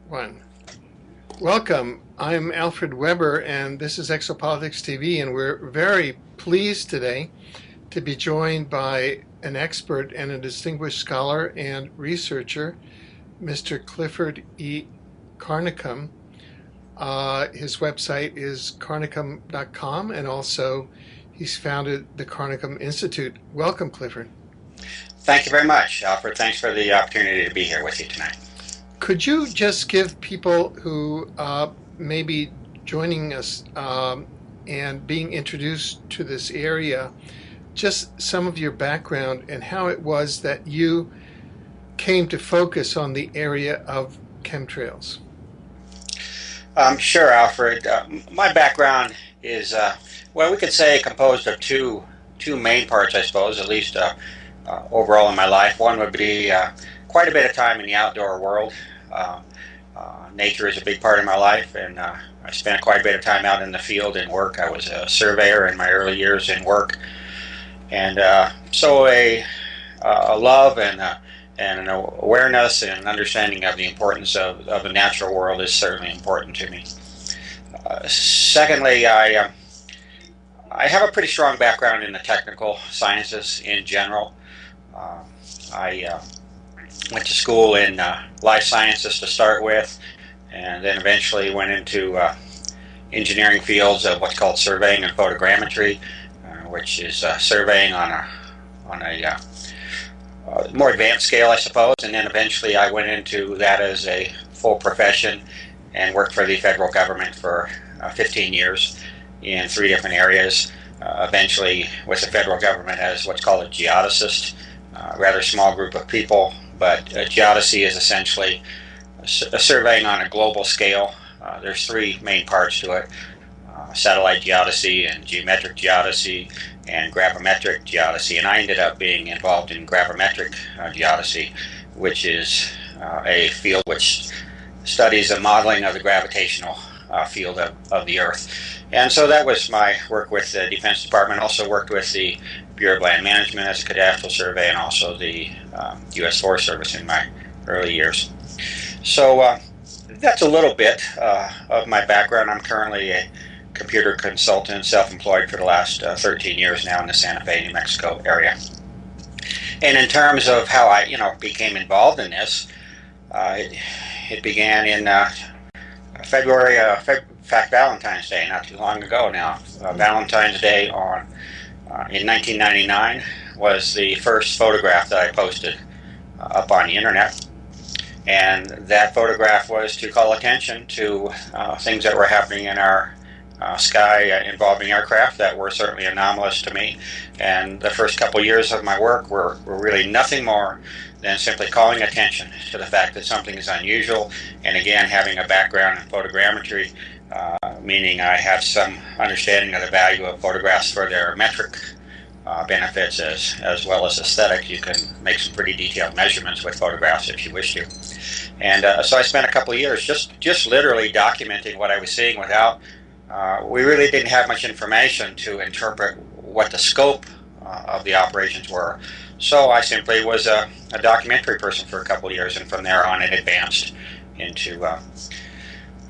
One. Welcome. I'm Alfred Webre, and this is Exopolitics TV, and we're very pleased today to be joined by an expert and a distinguished scholar and researcher, Mr. Clifford E. Carnicom. His website is carnicom.com, and also he's founded the Carnicom Institute. Welcome, Clifford. Thank you very much, Alfred. Thanks for the opportunity to be here with you tonight. Could you just give people who may be joining us and being introduced to this area just some of your background and how it was that you came to focus on the area of chemtrails? Sure, Alfred. My background is, well, we could say composed of two main parts, I suppose, at least overall in my life. One would be quite a bit of time in the outdoor world. Nature is a big part of my life, and I spent quite a bit of time out in the field and work. I was a surveyor in my early years in work, and so a love and an awareness and an understanding of the importance of the natural world is certainly important to me. Secondly, I have a pretty strong background in the technical sciences in general. I went to school in life sciences to start with, and then eventually went into engineering fields of what's called surveying and photogrammetry, which is surveying on a more advanced scale, I suppose. And then eventually I went into that as a full profession and worked for the federal government for 15 years in 3 different areas. Eventually with the federal government as what's called a geodesist, a rather small group of people. But geodesy is essentially a surveying on a global scale. There's 3 main parts to it: satellite geodesy and geometric geodesy and gravimetric geodesy. And I ended up being involved in gravimetric geodesy, which is a field which studies the modeling of the gravitational field of the Earth. And so that was my work with the Defense Department. Also worked with the Bureau of Land Management as a cadastral survey, and also the U.S. Forest Service in my early years. So that's a little bit of my background. I'm currently a computer consultant, self-employed for the last 13 years now in the Santa Fe, New Mexico area. And in terms of how I, became involved in this, it began in February, in fact, Valentine's Day, not too long ago now. Valentine's Day in 1999 was the first photograph that I posted up on the internet. And that photograph was to call attention to things that were happening in our sky involving aircraft that were certainly anomalous to me. And the first couple years of my work were really nothing more than simply calling attention to the fact that something is unusual. And again, having a background in photogrammetry, meaning I have some understanding of the value of photographs for their metric benefits as well as aesthetic. You can make some pretty detailed measurements with photographs if you wish to. And so I spent a couple of years just literally documenting what I was seeing without, we really didn't have much information to interpret what the scope of the operations were. So I simply was a documentary person for a couple of years, and from there on it advanced into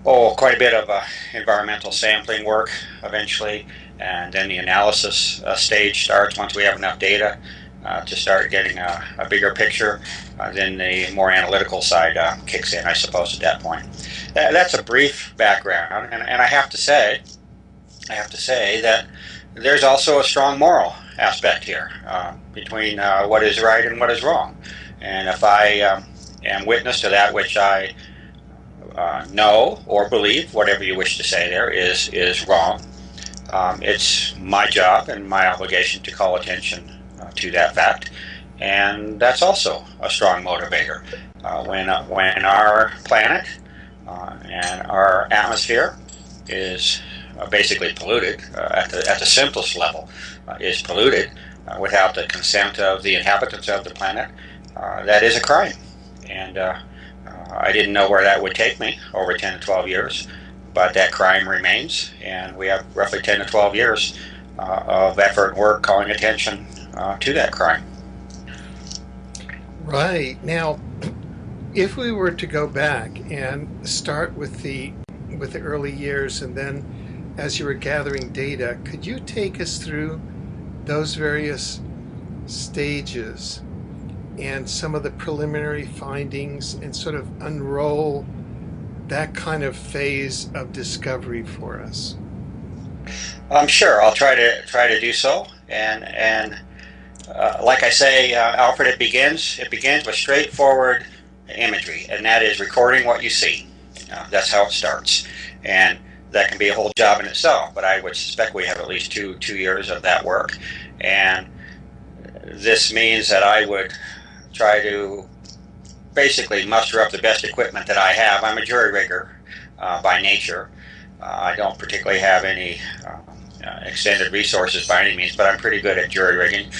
quite a bit of environmental sampling work eventually, and then the analysis stage starts once we have enough data to start getting a bigger picture. Then the more analytical side kicks in, I suppose, at that point. That's a brief background, and I have to say that there's also a strong moral aspect here between what is right and what is wrong. And if I am witness to that which I know or believe, whatever you wish to say there, is wrong, it's my job and my obligation to call attention to that fact. And that's also a strong motivator. When our planet and our atmosphere is basically polluted, at the simplest level, is polluted without the consent of the inhabitants of the planet, that is a crime. And I didn't know where that would take me over 10 to 12 years, but that crime remains, and we have roughly 10 to 12 years of effort and work calling attention to that crime. Right. Now, If we were to go back and start with the early years, and then as you were gathering data, could you take us through those various stages and some of the preliminary findings and sort of unroll that kind of phase of discovery for us? Sure, I'll try to do so. And like I say, Alfred, it begins with straightforward imagery, and that is recording what you see. That's how it starts, and that can be a whole job in itself. But I would suspect we have at least two years of that work, and this means that I would try to basically muster up the best equipment that I have. I'm a jury rigger by nature. I don't particularly have any extended resources by any means, but I'm pretty good at jury rigging.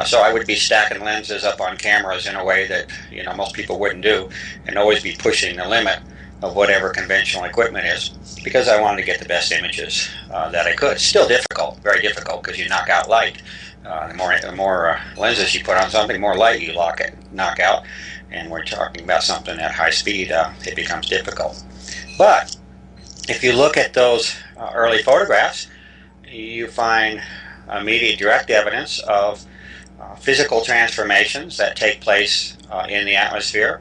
So I would be stacking lenses up on cameras in a way that most people wouldn't do, and always be pushing the limit of whatever conventional equipment is, because I wanted to get the best images that I could. Still difficult, very difficult, because you knock out light. The more lenses you put on something, more light you knock out, and we're talking about something at high speed. It becomes difficult. But if you look at those early photographs, you find immediate direct evidence of physical transformations that take place in the atmosphere,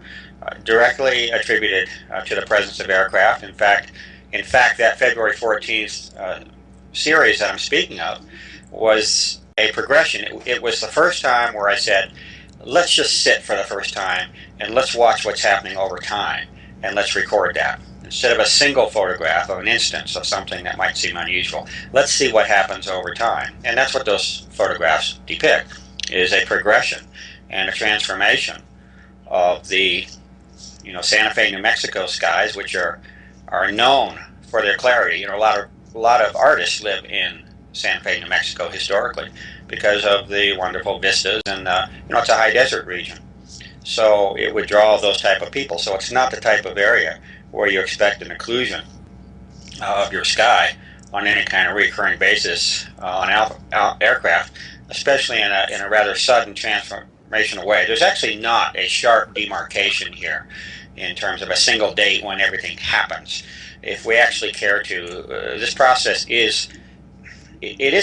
directly attributed to the presence of aircraft. In fact, that February 14th series that I'm speaking of was a progression. It was the first time where I said, let's just sit for the first time and let's watch what's happening over time, and let's record that. Instead of a single photograph of an instance of something that might seem unusual, let's see what happens over time. And that's what those photographs depict, is a progression and a transformation of the Santa Fe, New Mexico skies, which are known for their clarity. A lot of artists live in Santa Fe, New Mexico historically because of the wonderful vistas, and it's a high desert region. So it would draw those type of people. So it's not the type of area where you expect an occlusion of your sky on any kind of recurring basis on aircraft, especially in a rather sudden transformational way. There's actually not a sharp demarcation here in terms of a single date when everything happens. If we actually care to, this process is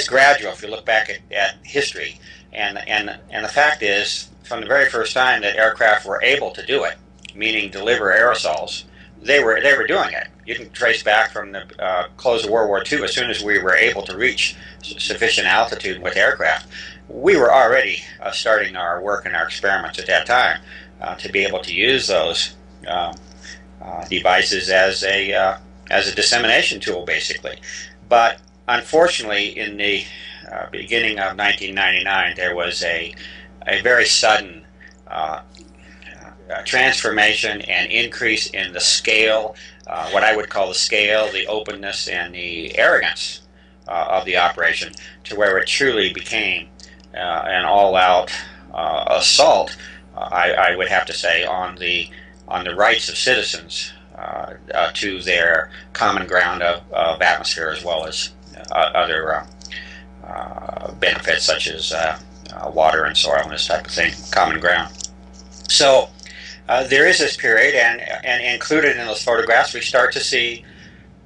gradual if you look back at history, and the fact is, from the very first time that aircraft were able to do it, meaning deliver aerosols, they were doing it. You can trace back from the close of World War II. As soon as we were able to reach sufficient altitude with aircraft, we were already starting our work and our experiments at that time to be able to use those devices as a dissemination tool, basically. But unfortunately, in the beginning of 1999, there was a very sudden transformation and increase in the scale, what I would call the scale, the openness, and the arrogance of the operation, to where it truly became an all-out assault, I would have to say, on the rights of citizens to their common ground of atmosphere, as well as other benefits such as water and soil and this type of thing, common ground. So there is this period, and included in those photographs, we start to see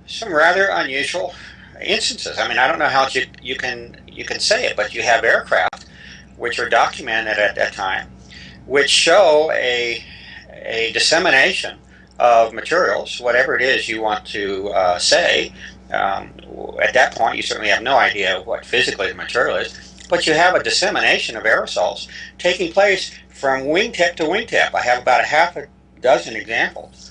some rather unusual instances. I mean, I don't know how you can say it, but you have aircraft which are documented at that time, which show a dissemination of materials, whatever it is you want to say. At that point, you certainly have no idea what physically the material is, but you have a dissemination of aerosols taking place from wingtip to wingtip. I have about a half a dozen examples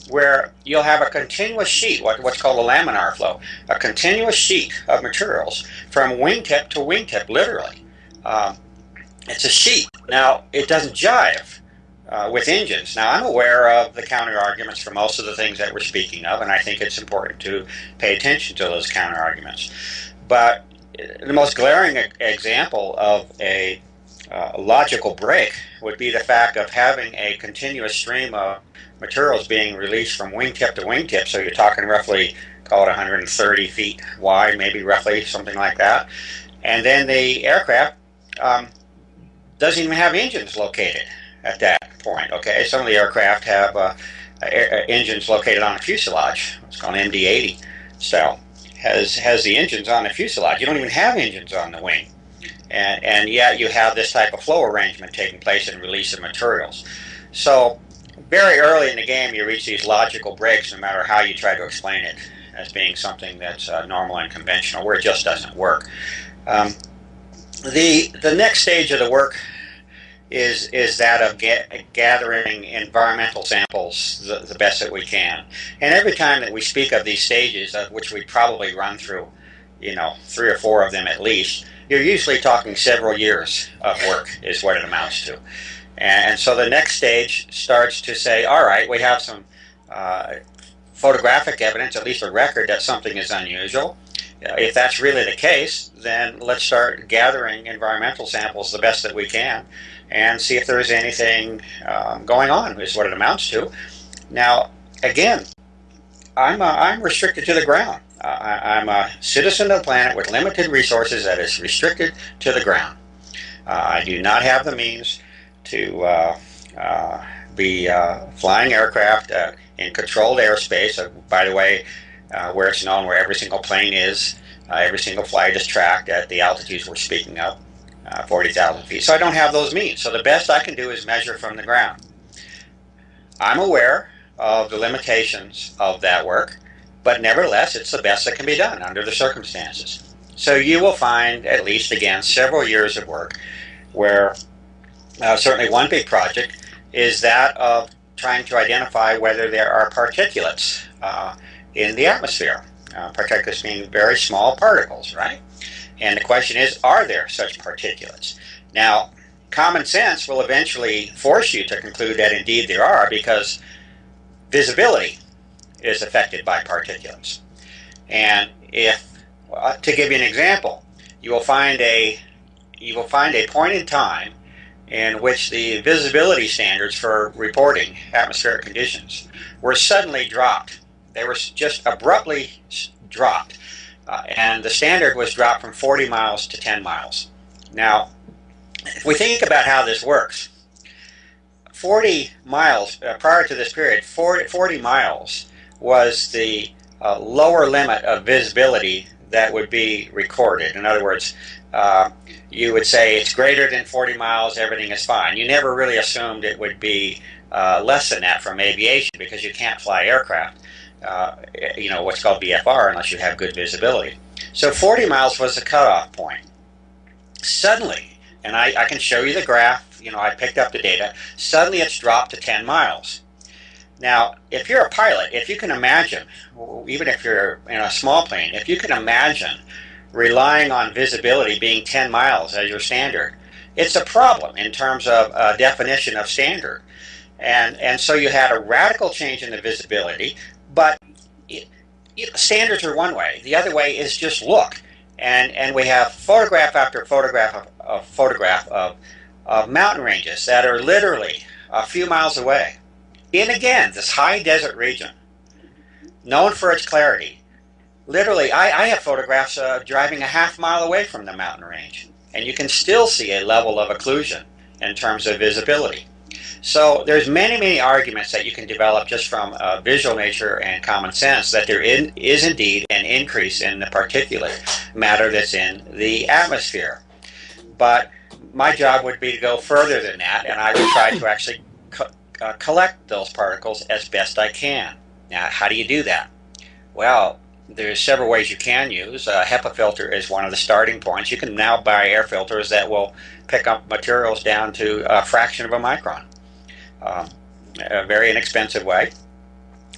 where you'll have a continuous sheet, what's called a laminar flow, a continuous sheet of materials from wingtip to wingtip, literally. It's a sheet. Now, it doesn't jive with engines. Now, I'm aware of the counter-arguments for most of the things that we're speaking of, and I think it's important to pay attention to those counter-arguments. But the most glaring example of a logical break would be the fact of having a continuous stream of materials being released from wingtip to wingtip. So you're talking roughly, call it 130 feet wide, maybe roughly, something like that. And then the aircraft doesn't even have engines located. at that point. Okay, some of the aircraft have engines located on a fuselage. It's called MD-80 style. Has the engines on the fuselage. You don't even have engines on the wing, and yet you have this type of flow arrangement taking place and release of materials. So very early in the game, you reach these logical breaks, no matter how you try to explain it as being something that's normal and conventional, where it just doesn't work. The next stage of the work is that of gathering environmental samples the best that we can. And every time that we speak of these stages, of which we probably run through, 3 or 4 of them at least, you're usually talking several years of work is what it amounts to. And so the next stage starts to say, all right, we have some photographic evidence, at least a record that something is unusual. If that's really the case, then let's start gathering environmental samples the best that we can and see if there's anything going on, is what it amounts to. Now, again, I'm restricted to the ground. I'm a citizen of the planet with limited resources that is restricted to the ground. I do not have the means to be flying aircraft in controlled airspace. By the way, where it's known where every single plane is, every single flight is tracked at the altitudes we're speaking of, 40,000 feet. So I don't have those means. So the best I can do is measure from the ground. I'm aware of the limitations of that work, but nevertheless, it's the best that can be done under the circumstances. So you will find, at least again, several years of work where certainly one big project is that of trying to identify whether there are particulates in the atmosphere. Particulates being very small particles, right? And the question is, are there such particulates? Now, common sense will eventually force you to conclude that indeed there are, because visibility is affected by particulates. And if, to give you an example, you will find a point in time in which the visibility standards for reporting atmospheric conditions were suddenly dropped. They were just abruptly dropped. And the standard was dropped from 40 miles to 10 miles. Now, if we think about how this works, 40 miles, prior to this period, 40 miles was the lower limit of visibility that would be recorded. In other words, you would say it's greater than 40 miles, everything is fine. You never really assumed it would be less than that from aviation, because you can't fly aircraft, what's called VFR, unless you have good visibility. So 40 miles was the cutoff point. Suddenly, and I can show you the graph, I picked up the data, suddenly it's dropped to 10 miles. Now, if you're a pilot, if you can imagine, even if you're in a small plane, if you can imagine relying on visibility being 10 miles as your standard, it's a problem in terms of definition of standard. And so you had a radical change in the visibility, but standards are one way. The other way is just look. And we have photograph after photograph of mountain ranges that are literally a few miles away. In, again, this high desert region, known for its clarity. Literally, I have photographs driving a half mile away from the mountain range, and you can still see a level of occlusion in terms of visibility. So there's many arguments that you can develop just from visual nature and common sense that there is indeed an increase in the particulate matter that's in the atmosphere. But my job would be to go further than that, and I would try to actually collect those particles as best I can. Now, how do you do that? Well, there's several ways you can use. A HEPA filter is one of the starting points. You can now buy air filters that will pick up materials down to a fraction of a micron. A very inexpensive way.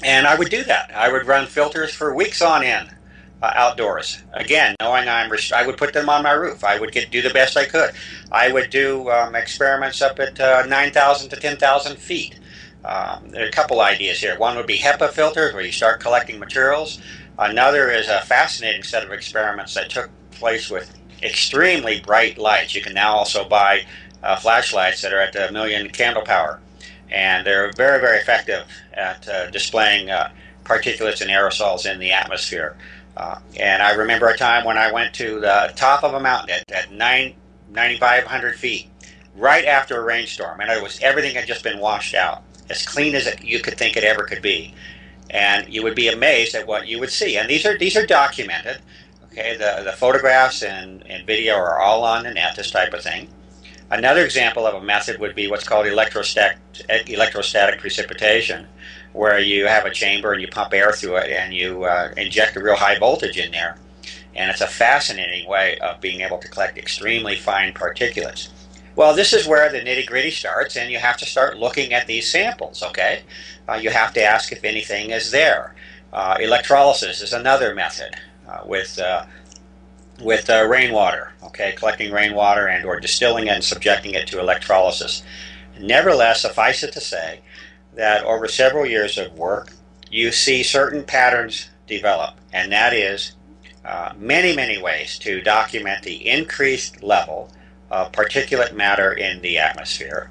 And I would do that. I would run filters for weeks on end outdoors. Again, knowing I would put them on my roof. I would do the best I could. I would do experiments up at 9,000 to 10,000 feet. There are a couple ideas here. One would be HEPA filters, where you start collecting materials. Another is a fascinating set of experiments that took place with extremely bright lights. You can now also buy flashlights that are at 1 million candle power. And they're very effective at displaying particulates and aerosols in the atmosphere. And I remember a time when I went to the top of a mountain at 9,500 feet, right after a rainstorm. In other words, everything had just been washed out, as clean as you could think it ever could be. And you would be amazed at what you would see. And these are documented. Okay, the photographs and video are all on the net, this type of thing. Another example of a method would be what's called electrostatic precipitation, where you have a chamber and you pump air through it and you inject a real high voltage in there. And it's a fascinating way of being able to collect extremely fine particulates. Well, this is where the nitty-gritty starts, and you have to start looking at these samples, okay? You have to ask if anything is there. Electrolysis is another method with rainwater, okay? Collecting rainwater and or distilling it and subjecting it to electrolysis. Nevertheless, suffice it to say that over several years of work, you see certain patterns develop, and that is many, many ways to document the increased level of particulate matter in the atmosphere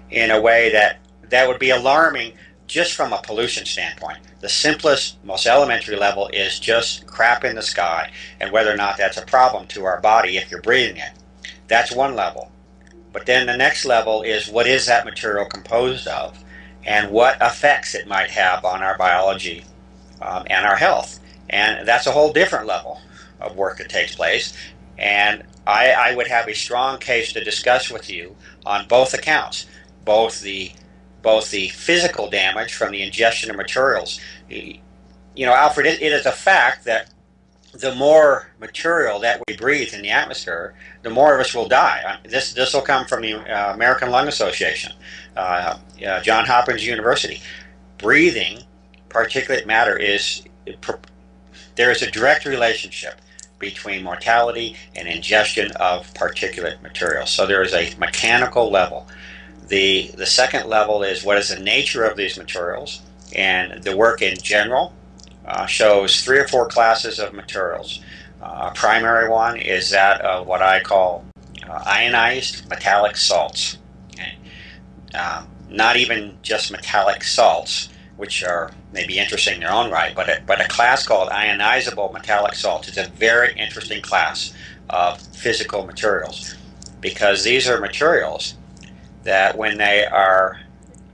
in a way that would be alarming just from a pollution standpoint. The simplest, most elementary level is just crap in the sky, and whether or not that's a problem to our body if you're breathing it. That's one level. But then the next level is, what is that material composed of, and what effects it might have on our biology and our health. And that's a whole different level of work that takes place. And I would have a strong case to discuss with you on both accounts, both the physical damage from the ingestion of materials. You know, Alfred, it is a fact that the more material that we breathe in the atmosphere, the more of us will die. This will come from the American Lung Association, Johns Hopkins University. Breathing particulate matter there is a direct relationship between mortality and ingestion of particulate material. So there is a mechanical level. The second level is, what is the nature of these materials, and the work in general shows 3 or 4 classes of materials. A primary one is that of what I call ionized metallic salts. Okay? Not even just metallic salts, which are maybe interesting in their own right, but a class called ionizable metallic salts is a very interesting class of physical materials, because these are materials that, when they are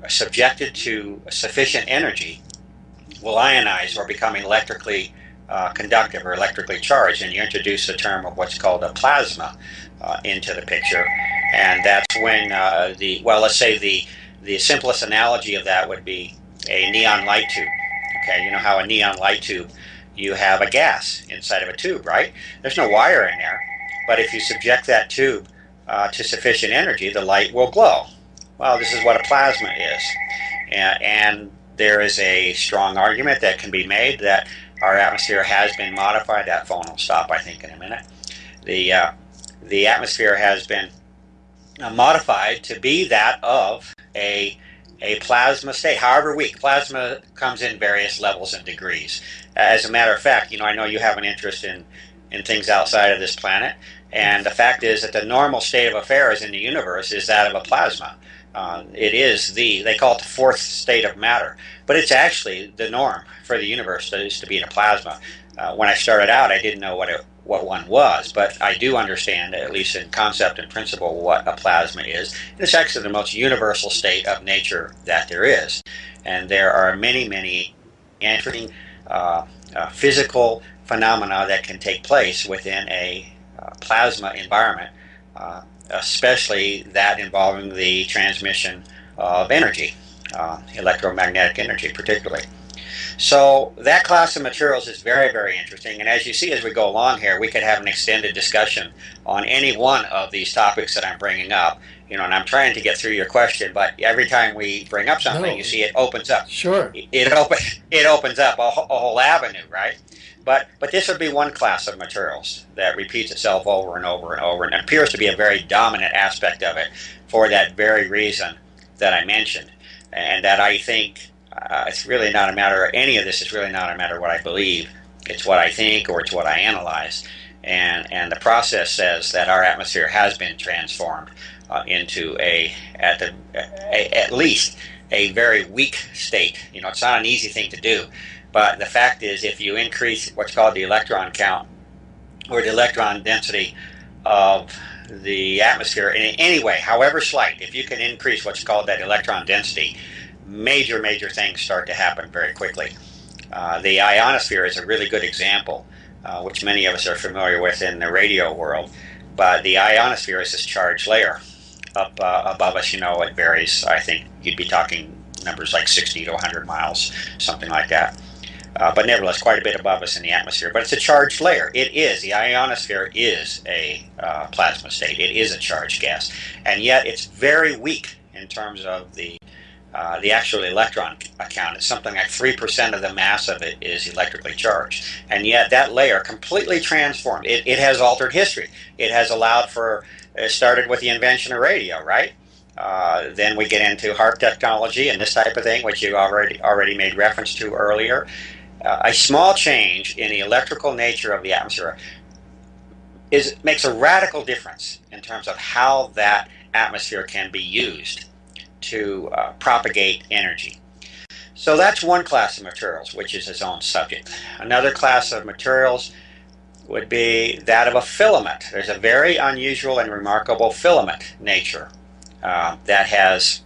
subjected to sufficient energy, will ionize or become electrically conductive or electrically charged, and you introduce the term of what's called a plasma into the picture. And that's when let's say the simplest analogy of that would be a neon light tube. Okay, you know how a neon light tube, you have a gas inside of a tube, right? There's no wire in there, but if you subject that tube to sufficient energy, the light will glow. Well, this is what a plasma is. And there is a strong argument that can be made that our atmosphere has been modified. That phone will stop, I think, in a minute. The atmosphere has been modified to be that of a plasma state, however weak. Plasma comes in various levels and degrees. As a matter of fact, I know you have an interest in things outside of this planet, and the fact is that the normal state of affairs in the universe is that of a plasma. It is they call it the 4th state of matter, but it's actually the norm for the universe to be in a plasma. When I started out, I didn't know what one was, but I do understand, at least in concept and principle, what a plasma is. And it's actually the most universal state of nature that there is. And there are many, many interesting physical phenomena that can take place within a plasma environment, especially that involving the transmission of energy, electromagnetic energy particularly. So that class of materials is very, very interesting, and as you see as we go along here, we could have an extended discussion on any one of these topics that I'm bringing up, and I'm trying to get through your question, but every time we bring up something, you see it opens up. Sure. It opens up a whole avenue, right? But this would be one class of materials that repeats itself over and over and over, and appears to be a very dominant aspect of it for that very reason that I mentioned, and that I think it's really not a matter of any of this. It's really not a matter of what I believe. It's what I think, or it's what I analyze. And the process says that our atmosphere has been transformed into at least a very weak state. It's not an easy thing to do. But the fact is, if you increase what's called the electron count, or the electron density of the atmosphere in any way, however slight, if you can increase what's called that electron density, major things start to happen very quickly. The ionosphere is a really good example, which many of us are familiar with in the radio world. But the ionosphere is this charged layer up above us. You know, it varies. I think you'd be talking numbers like 60 to 100 miles, something like that. But nevertheless, quite a bit above us in the atmosphere. But it's a charged layer. It is. The ionosphere is a plasma state. It is a charged gas. And yet it's very weak in terms of the actual electron count. It's something like 3% of the mass of it is electrically charged. And yet that layer completely transformed. It has altered history. It has allowed for, it started with the invention of radio, right? Then we get into HAARP technology and this type of thing, which you already made reference to earlier. A small change in the electrical nature of the atmosphere makes a radical difference in terms of how that atmosphere can be used to propagate energy. So that's one class of materials, which is its own subject. Another class of materials would be that of a filament. There's a very unusual and remarkable filament nature that has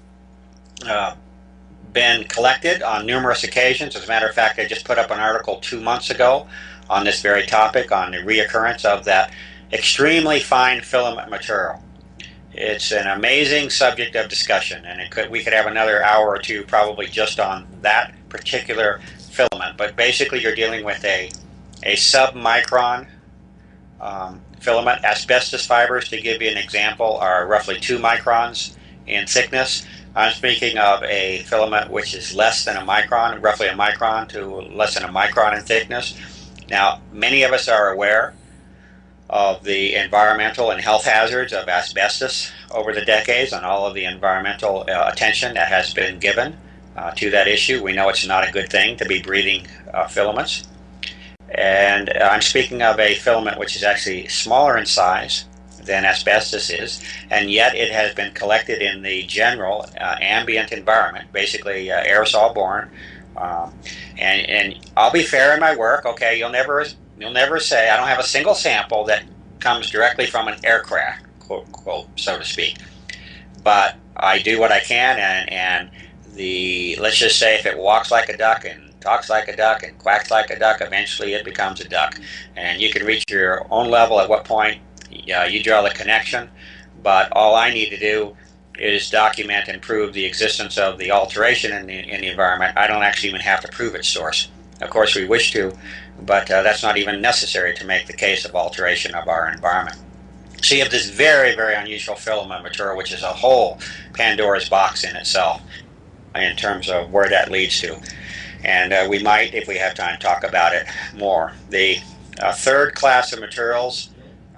been collected on numerous occasions. As a matter of fact, I just put up an article 2 months ago on this very topic, on the reoccurrence of that extremely fine filament material. It's an amazing subject of discussion, and we could have another hour or two probably just on that particular filament. But basically you're dealing with a sub-micron filament. Asbestos fibers, to give you an example, are roughly 2 microns in thickness. I'm speaking of a filament which is less than a micron, roughly a micron to less than a micron in thickness. Now, many of us are aware of the environmental and health hazards of asbestos over the decades and all of the environmental attention that has been given to that issue. We know it's not a good thing to be breathing filaments. And I'm speaking of a filament which is actually smaller in size than asbestos is, and yet it has been collected in the general ambient environment, basically aerosol borne. And I'll be fair in my work. Okay, you'll never say I don't have a single sample that comes directly from an aircraft, quote unquote, so to speak. But I do what I can, and let's just say if it walks like a duck and talks like a duck and quacks like a duck, eventually it becomes a duck. And you can reach your own level at what point you draw the connection, but all I need to do is document and prove the existence of the alteration in the environment. I don't actually even have to prove its source. Of course we wish to, but that's not even necessary to make the case of alteration of our environment. So you have this very unusual filament material, which is a whole Pandora's box in itself in terms of where that leads to. And we might, if we have time, talk about it more. The third class of materials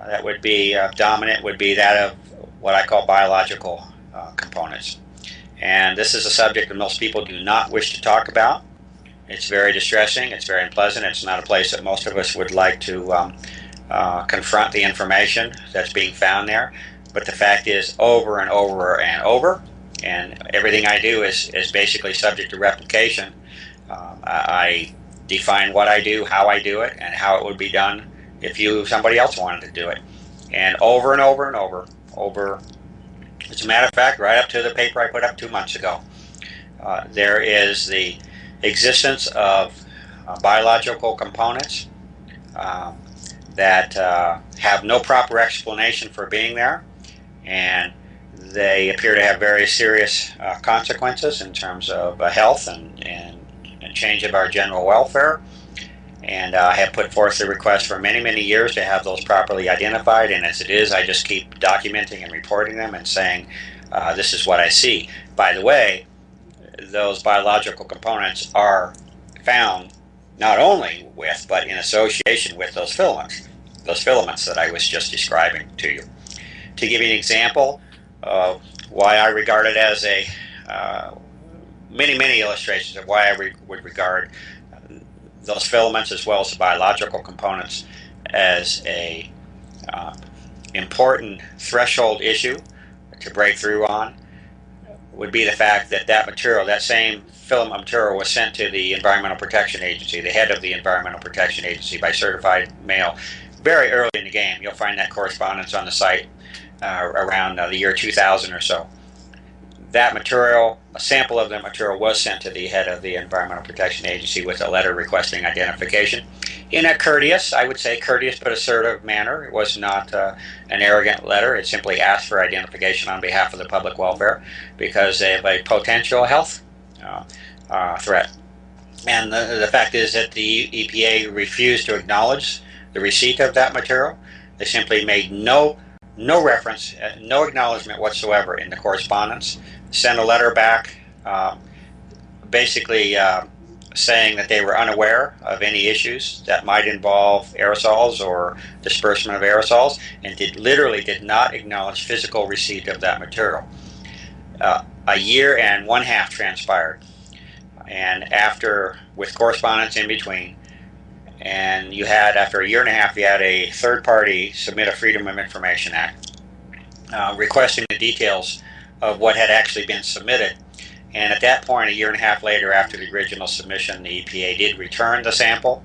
that would be dominant would be that of what I call biological components. And this is a subject that most people do not wish to talk about. It's very distressing, it's very unpleasant, it's not a place that most of us would like to confront the information that's being found there. But the fact is, over and over and over, and everything I do is basically subject to replication. I define what I do, how I do it, and how it would be done if somebody else wanted to do it. And over and over and over, as a matter of fact, right up to the paper I put up 2 months ago, there is the existence of biological components that have no proper explanation for being there, and they appear to have very serious consequences in terms of health and change of our general welfare. And I have put forth the request for many years to have those properly identified, and as it is, I just keep documenting and reporting them and saying this is what I see. By the way, those biological components are found not only with, but in association with those filaments that I was just describing to you. To give you an example of why I regard it as a many illustrations of why I would regard those filaments as well as the biological components as a important threshold issue to break through on, would be the fact that that material, that same filament material, was sent to the Environmental Protection Agency, the head of the Environmental Protection Agency, by certified mail very early in the game. You'll find that correspondence on the site around the year 2000 or so. That material, a sample of that material, was sent to the head of the Environmental Protection Agency with a letter requesting identification in a courteous, I would say courteous but assertive manner. It was not an arrogant letter. It simply asked for identification on behalf of the public welfare because they have a potential health threat. And the fact is that the EPA refused to acknowledge the receipt of that material. They simply made no reference, no acknowledgement whatsoever in the correspondence. Sent a letter back basically saying that they were unaware of any issues that might involve aerosols or disbursement of aerosols, and literally did not acknowledge physical receipt of that material. A year and 1/2 transpired, and after, with correspondence in between, and you had, after a year and a half, you had a third party submit a Freedom of Information Act requesting the details of what had actually been submitted. And at that point, a year and a half later, after the original submission, the EPA did return the sample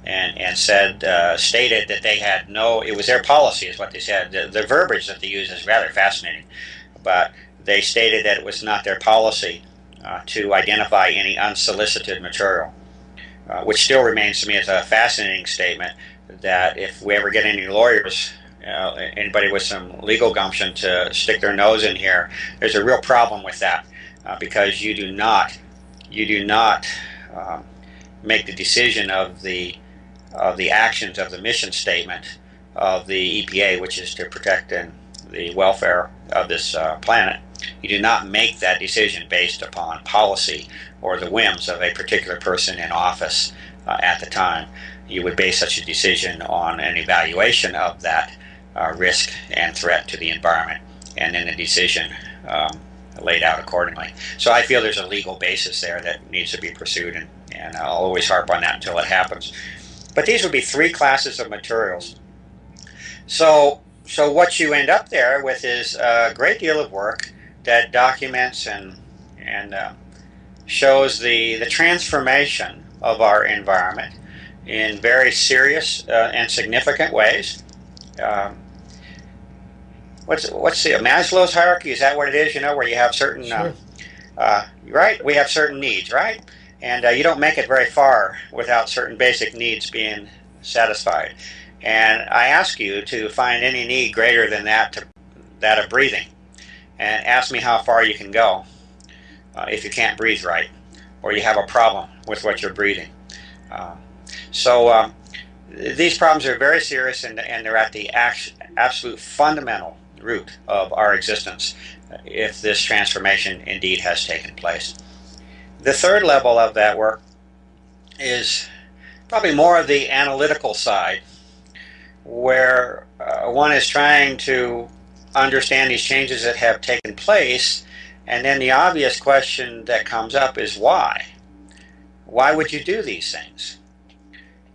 and stated that they had no, it was their policy is what they said. The verbiage that they use is rather fascinating, but they stated that it was not their policy to identify any unsolicited material, which still remains to me as a fascinating statement, that if we ever get any lawyers, anybody with some legal gumption to stick their nose in here, there's a real problem with that, because you do not make the decision of the actions of the mission statement of the EPA, which is to protect the welfare of this planet. You do not make that decision based upon policy or the whims of a particular person in office at the time. You would base such a decision on an evaluation of that risk and threat to the environment, and then the decision laid out accordingly. So I feel there's a legal basis there that needs to be pursued, and I'll always harp on that until it happens. But these would be 3 classes of materials. So what you end up there with is a great deal of work that documents and shows the transformation of our environment in very serious and significant ways. What's the Maslow's hierarchy? Is that what it is? You know, where you have certain Sure. right? We have certain needs, right? And you don't make it very far without certain basic needs being satisfied. And I ask you to find any need greater than that of breathing, and ask me how far you can go if you can't breathe right, or you have a problem with what you're breathing. These problems are very serious, and they're at the absolute fundamental root of our existence if this transformation indeed has taken place. The third level of that work is probably more of the analytical side, where one is trying to understand these changes that have taken place, and then the obvious question that comes up is why? Why would you do these things?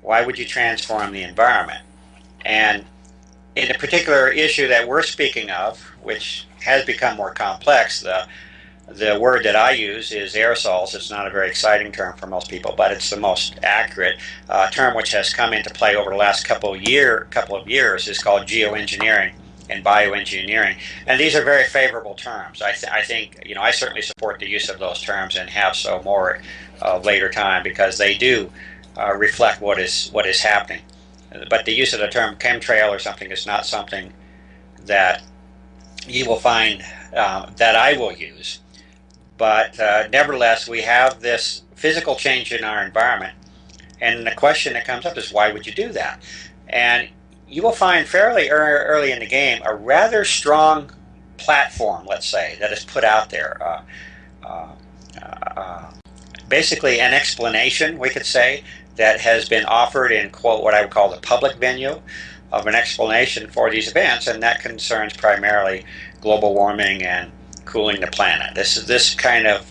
Why would you transform the environment? And in the particular issue that we're speaking of, which has become more complex, the word that I use is aerosols. It's not a very exciting term for most people, but it's the most accurate term, which has come into play over the last couple of years, is called geo-engineering and bioengineering. And these are very favorable terms. I think, you know, I certainly support the use of those terms, and have so more later time, because they do reflect what is happening. But the use of the term chemtrail or something is not something that you will find that I will use. But nevertheless, we have this physical change in our environment, and the question that comes up is, why would you do that? And you will find fairly early in the game a rather strong platform, let's say, that is put out there. Basically an explanation, we could say, that has been offered in, quote, what I would call the public venue of an explanation for these events, and that concerns primarily global warming and cooling the planet. This kind of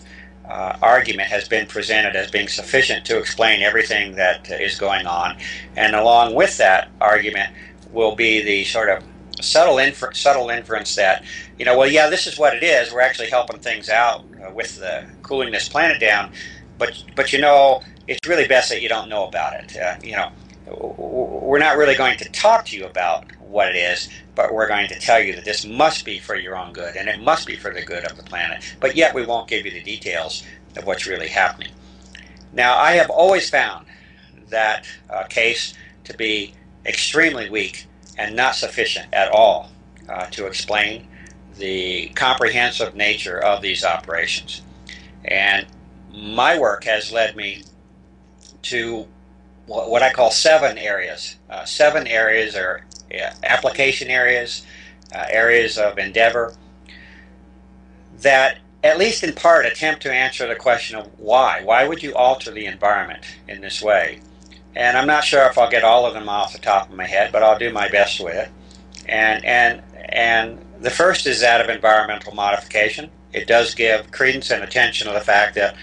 argument has been presented as being sufficient to explain everything that is going on, and along with that argument will be the sort of subtle inference that, you know, well, yeah, this is what it is. We're actually helping things out with cooling this planet down, but you know, it's really best that you don't know about it. You know, we're not really going to talk to you about what it is, but we're going to tell you that this must be for your own good, and it must be for the good of the planet. But yet we won't give you the details of what's really happening. Now, I have always found that case to be extremely weak and not sufficient at all to explain the comprehensive nature of these operations. And my work has led me to what I call 7 areas. 7 areas are application areas, areas of endeavor that at least in part attempt to answer the question of why. Why would you alter the environment in this way? And I'm not sure if I'll get all of them off the top of my head, but I'll do my best with it. And the first is that of environmental modification. It does give credence and attention to the fact that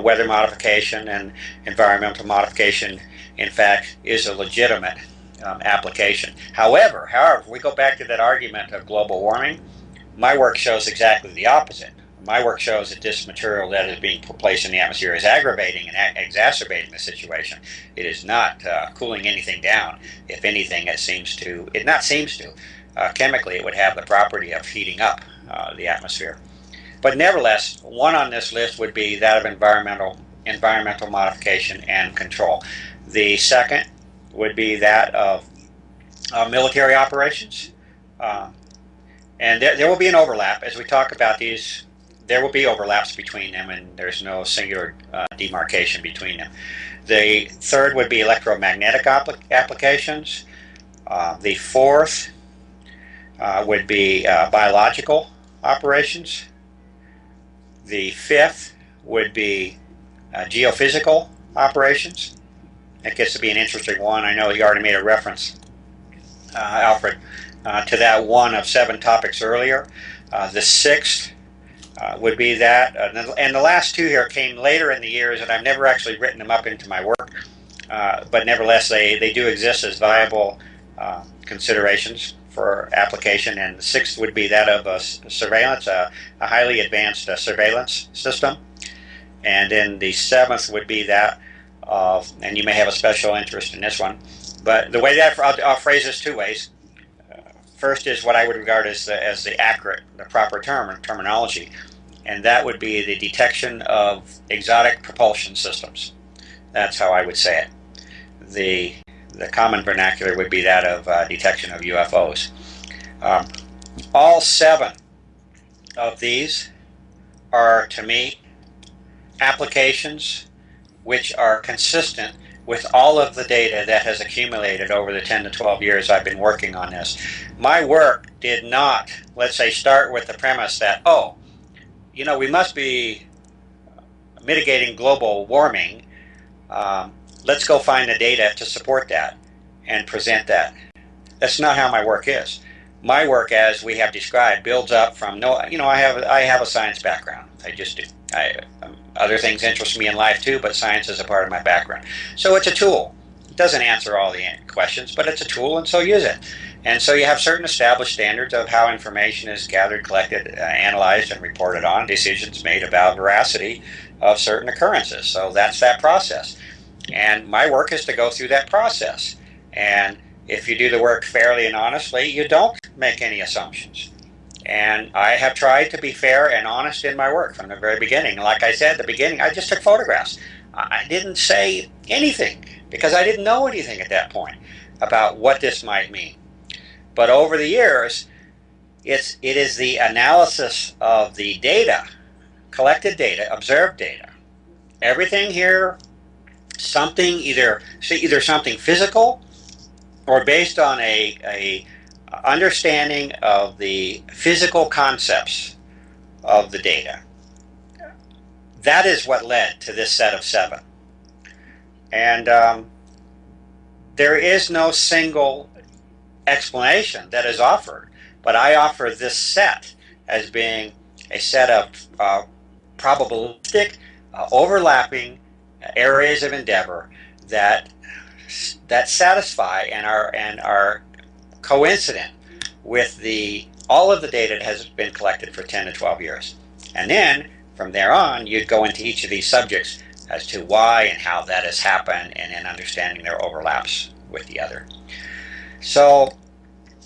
weather modification and environmental modification, in fact, is a legitimate application. However, we go back to that argument of global warming. My work shows exactly the opposite. My work shows that this material that is being placed in the atmosphere is aggravating and exacerbating the situation. It is not cooling anything down. If anything, chemically it would have the property of heating up the atmosphere. But nevertheless, one on this list would be that of environmental modification and control. The second would be that of military operations. And there will be an overlap. As we talk about these, there will be overlaps between them, and there's no singular demarcation between them. The third would be electromagnetic applications. The fourth would be biological operations. The fifth would be geophysical operations. That gets to be an interesting one. I know you already made a reference, Alfred, to that one of 7 topics earlier. The sixth would be that, and the last 2 here came later in the years, and I've never actually written them up into my work, but nevertheless they do exist as viable considerations for application. And the sixth would be that of surveillance, a highly advanced surveillance system. And then the seventh would be that of, and you may have a special interest in this one, but the way that I'll phrase this 2 ways. First is what I would regard as the accurate, the proper terminology, and that would be the detection of exotic propulsion systems. That's how I would say it. The common vernacular would be that of detection of UFOs. All 7 of these are, to me, applications which are consistent with all of the data that has accumulated over the 10 to 12 years I've been working on this. My work did not, let's say, start with the premise that, oh, we must be mitigating global warming. Let's go find the data to support that and present that. That's not how my work is. My work, as we have described, builds up from I have a science background. I just do. Other things interest me in life too, but science is a part of my background. So it's a tool. It doesn't answer all the questions, but it's a tool, and so use it. And so you have certain established standards of how information is gathered, collected, analyzed, and reported on, decisions made about veracity of certain occurrences. So that's that process. And my work is to go through that process. And if you do the work fairly and honestly, you don't make any assumptions. And I have tried to be fair and honest in my work from the very beginning. Like I said at the beginning, I just took photographs. I didn't say anything because I didn't know anything at that point about what this might mean. But over the years, it is the analysis of the data, collected data, observed data. Everything here, something either something physical or based on a understanding of the physical concepts of the data. That is what led to this set of 7. And there is no single explanation that is offered, but I offer this set as being a set of probabilistic, overlapping areas of endeavor that satisfy and are coincident with all of the data that has been collected for 10 to 12 years. And then, from there on, you'd go into each of these subjects as to why and how that has happened, and then understanding their overlaps with the other. So,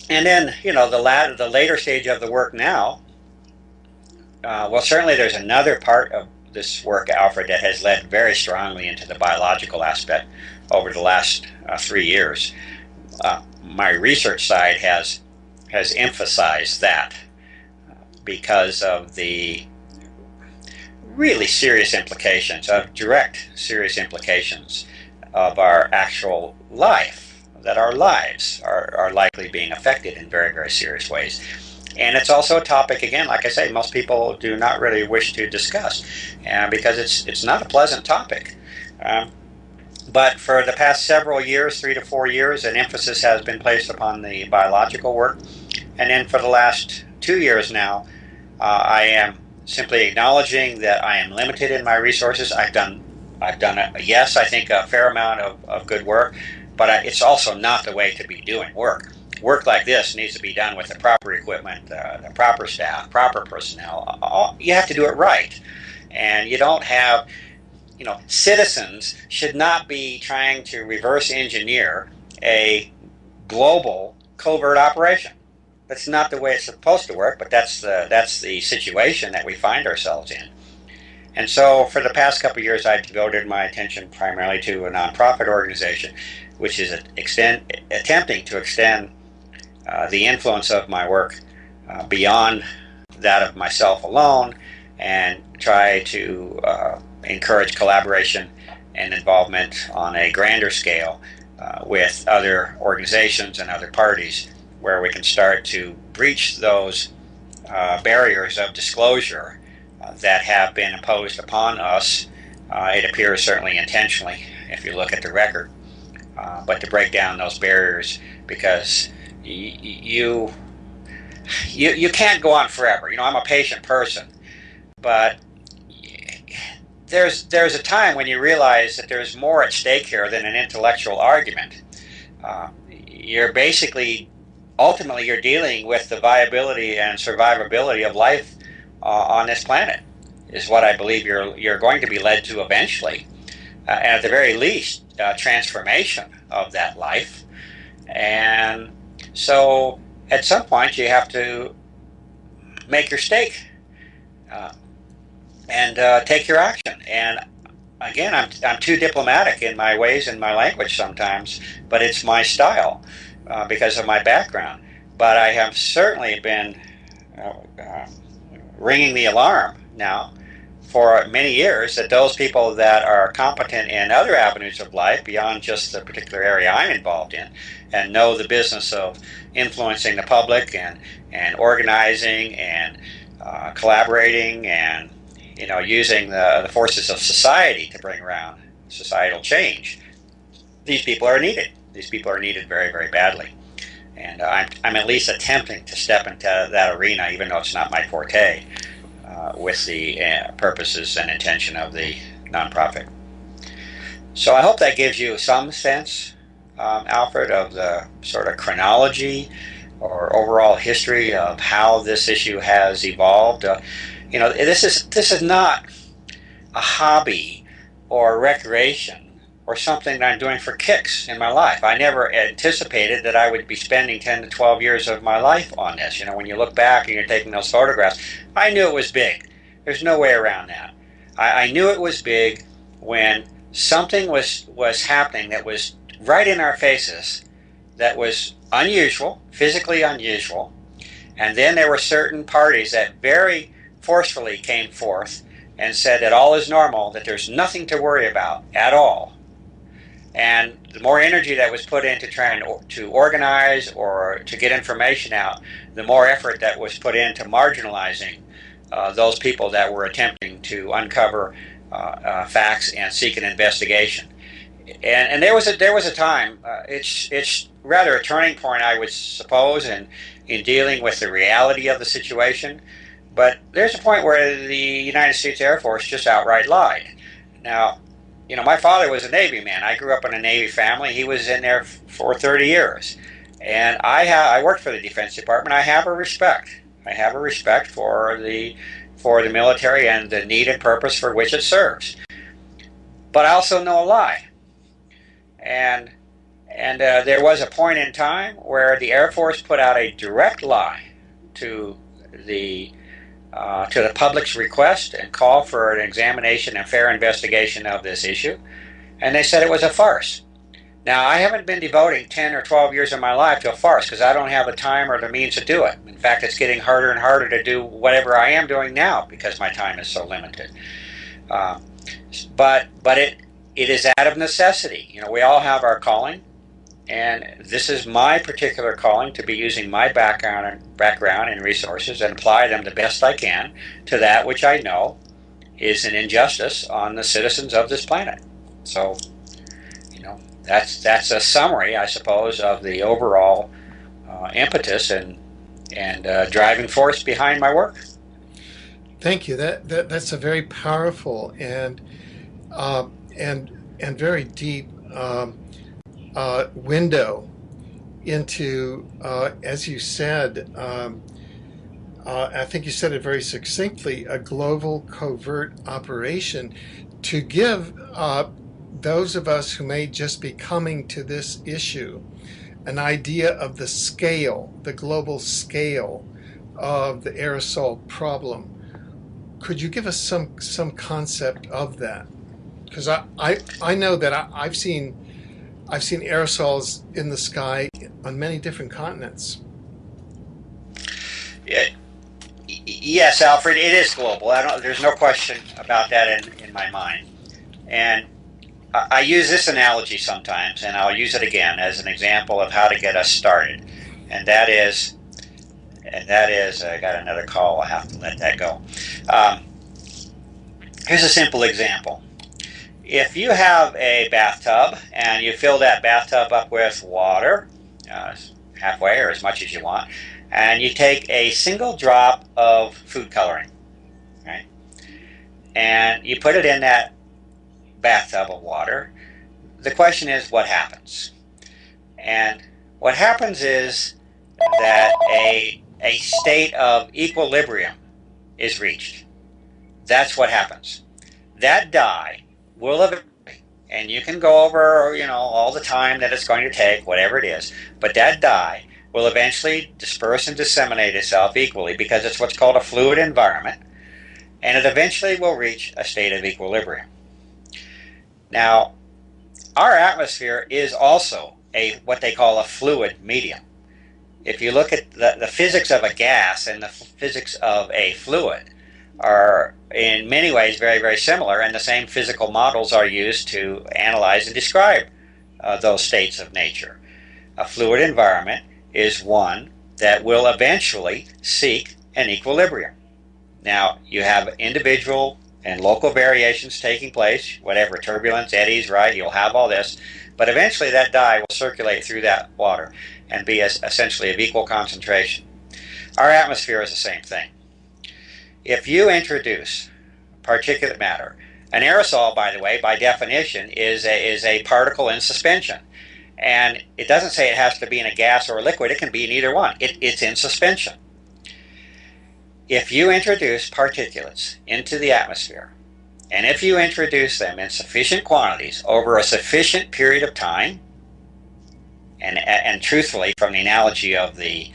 and then, you know, the later stage of the work now, well, certainly there's another part of this work, Alfred, that has led very strongly into the biological aspect over the last 3 years. My research side has emphasized that because of the really serious implications, of direct serious implications of our actual life, that our lives are likely being affected in very, very serious ways. And it's also a topic, again, like I say, most people do not really wish to discuss, because it's not a pleasant topic. But for the past several years, 3 to 4 years, an emphasis has been placed upon the biological work. And then for the last 2 years now, I am simply acknowledging that I am limited in my resources. I've done yes, I think a fair amount of good work, but it's also not the way to be doing work. Work like this needs to be done with the proper equipment, the proper staff, proper personnel. You have to do it right. And you don't have, you know, citizens should not be trying to reverse engineer a global covert operation. That's not the way it's supposed to work, but that's the situation that we find ourselves in. And so for the past couple of years, I've devoted my attention primarily to a nonprofit organization, which is attempting to extend the influence of my work beyond that of myself alone, and try to encourage collaboration and involvement on a grander scale with other organizations and other parties, where we can start to breach those barriers of disclosure that have been imposed upon us. It appears certainly intentionally, if you look at the record, but to break down those barriers, because you can't go on forever. You know, I'm a patient person, but there's a time when you realize that there's more at stake here than an intellectual argument. You're basically, ultimately, you're dealing with the viability and survivability of life on this planet, is what I believe you're going to be led to eventually, and at the very least, transformation of that life. And so, at some point, you have to make your stake and take your action. And again, I'm too diplomatic in my ways and my language sometimes, but it's my style because of my background. But I have certainly been ringing the alarm now for many years that those people that are competent in other avenues of life beyond just the particular area I'm involved in, and know the business of influencing the public and organizing and collaborating and, you know, using the forces of society to bring around societal change. These people are needed. These people are needed very, very badly. And I'm at least attempting to step into that arena, even though it's not my forte, with the purposes and intention of the nonprofit. So I hope that gives you some sense, Alfred, of the sort of chronology or overall history of how this issue has evolved. You know, this is not a hobby or recreation or something that I'm doing for kicks in my life. I never anticipated that I would be spending 10 to 12 years of my life on this. You know, when you look back and you're taking those photographs, I knew it was big. There's no way around that. I knew it was big when something was happening that was right in our faces, that was unusual, physically unusual, and then there were certain parties that very forcefully came forth and said that all is normal, that there's nothing to worry about at all. And the more energy that was put into trying to organize or to get information out, the more effort that was put into marginalizing those people that were attempting to uncover facts and seek an investigation. And there was a time. It's rather a turning point, I would suppose, in dealing with the reality of the situation. But there's a point where the United States Air Force just outright lied. Now, you know, my father was a Navy man. I grew up in a Navy family. He was in there for 30 years. And I worked for the Defense Department. I have a respect. I have a respect for the military and the need and purpose for which it serves. but I also know a lie. And there was a point in time where the Air Force put out a direct lie to the public's request and call for an examination and fair investigation of this issue, and they said it was a farce. Now, I haven't been devoting 10 or 12 years of my life to a farce because I don't have the time or the means to do it. In fact, it's getting harder and harder to do whatever I am doing now because my time is so limited. But it is out of necessity. You know, we all have our calling, and this is my particular calling, to be using my background and resources and apply them the best I can to that which I know is an injustice on the citizens of this planet. So, you know, that's a summary, I suppose, of the overall impetus and driving force behind my work. Thank you. That's a very powerful and very deep window into, as you said, I think you said it very succinctly, a global covert operation to give those of us who may just be coming to this issue an idea of the scale, the global scale of the aerosol problem. Could you give us some concept of that? Because I know that I've seen aerosols in the sky on many different continents. Yes, Alfred, it is global. There's no question about that in my mind. And I use this analogy sometimes, and I'll use it again as an example of how to get us started. And that is, I got another call. I have to let that go. Here's a simple example. If you have a bathtub and you fill that bathtub up with water, halfway or as much as you want, and you take a single drop of food coloring, right, and you put it in that bathtub of water, the question is, what happens? And what happens is that a state of equilibrium is reached. That's what happens. That dye will eventually, and you can go over, you know, all the time that it's going to take, whatever it is, but that dye will eventually disperse and disseminate itself equally because it's what's called a fluid environment, and it eventually will reach a state of equilibrium. Now, our atmosphere is also what they call a fluid medium. If you look at the physics of a gas and the physics of a fluid are in many ways very, very similar, and the same physical models are used to analyze and describe those states of nature. A fluid environment is one that will eventually seek an equilibrium. Now, you have individual and local variations taking place, whatever, turbulence, eddies, right, you'll have all this, but eventually that dye will circulate through that water and be essentially of equal concentration. Our atmosphere is the same thing. If you introduce particulate matter, an aerosol, by the way, by definition, is a particle in suspension. And it doesn't say it has to be in a gas or a liquid. It can be in either one. It's in suspension. If you introduce particulates into the atmosphere, and if you introduce them in sufficient quantities over a sufficient period of time, and truthfully, from the analogy of the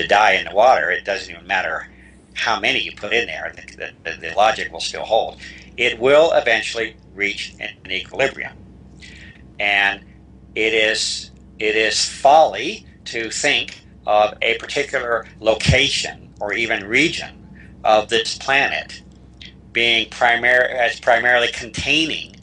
dye in the water, it doesn't even matter how many you put in there, the logic will still hold. It will eventually reach an equilibrium. And it is folly to think of a particular location or even region of this planet being primarily containing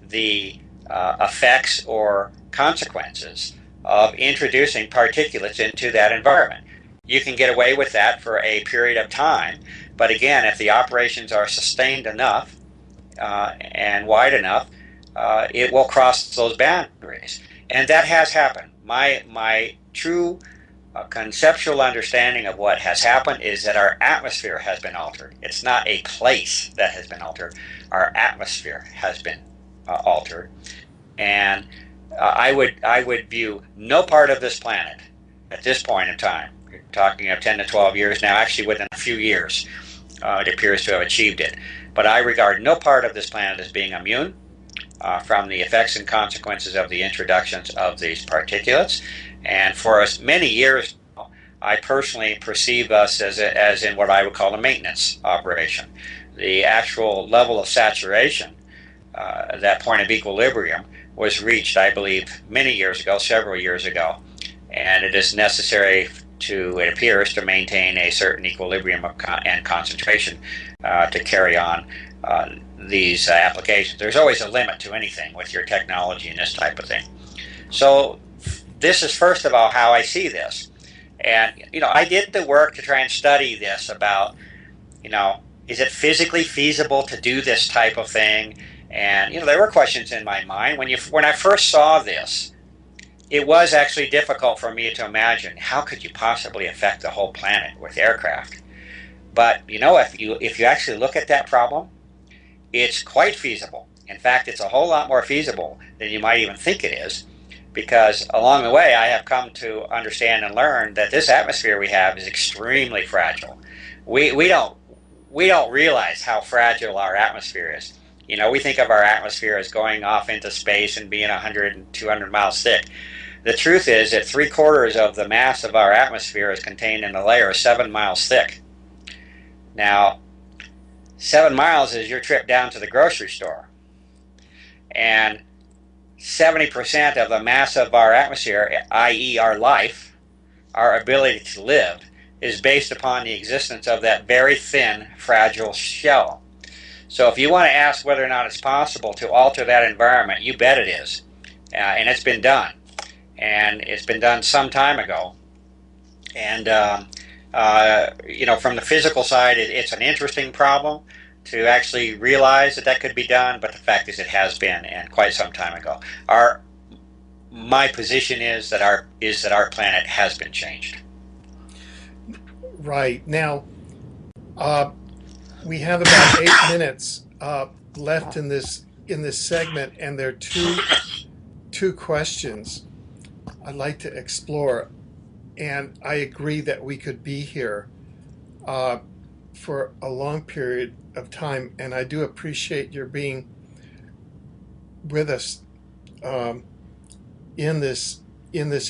the effects or consequences of introducing particulates into that environment. You can get away with that for a period of time, but again, if the operations are sustained enough and wide enough, it will cross those boundaries. And that has happened. My true conceptual understanding of what has happened is that our atmosphere has been altered. It's not a place that has been altered. Our atmosphere has been altered. And I would view no part of this planet at this point in time, we're talking of 10 to 12 years now, actually within a few years, it appears to have achieved it. But I regard no part of this planet as being immune from the effects and consequences of the introductions of these particulates. And for us many years, I personally perceive us as in what I would call a maintenance operation. The actual level of saturation, that point of equilibrium, was reached, I believe, many years ago, several years ago, and it is necessary to, it appears, to maintain a certain equilibrium and concentration to carry on these applications. There's always a limit to anything with your technology and this type of thing. So this is, first of all, how I see this. And, I did the work to try and study this about, is it physically feasible to do this type of thing? And, there were questions in my mind. When I first saw this, it was actually difficult for me to imagine how could you possibly affect the whole planet with aircraft. But, if you actually look at that problem, it's quite feasible. In fact, it's a whole lot more feasible than you might even think it is, because along the way I have come to understand and learn that this atmosphere we have is extremely fragile. We don't realize how fragile our atmosphere is. We think of our atmosphere as going off into space and being 100 and 200 miles thick. The truth is that 3/4 of the mass of our atmosphere is contained in a layer 7 miles thick. Now, 7 miles is your trip down to the grocery store. And 70% of the mass of our atmosphere, i.e. our life, our ability to live, is based upon the existence of that very thin, fragile shell. So if you want to ask whether or not it's possible to alter that environment, you bet it is. And it's been done. And it's been done some time ago. And, from the physical side, it's an interesting problem to actually realize that could be done, but the fact is it has been, and quite some time ago. My position is that our planet has been changed. Right. Now, we have about 8 minutes left in this segment, and there are two questions I'd like to explore. And I agree that we could be here for a long period of time, and I do appreciate your being with us in this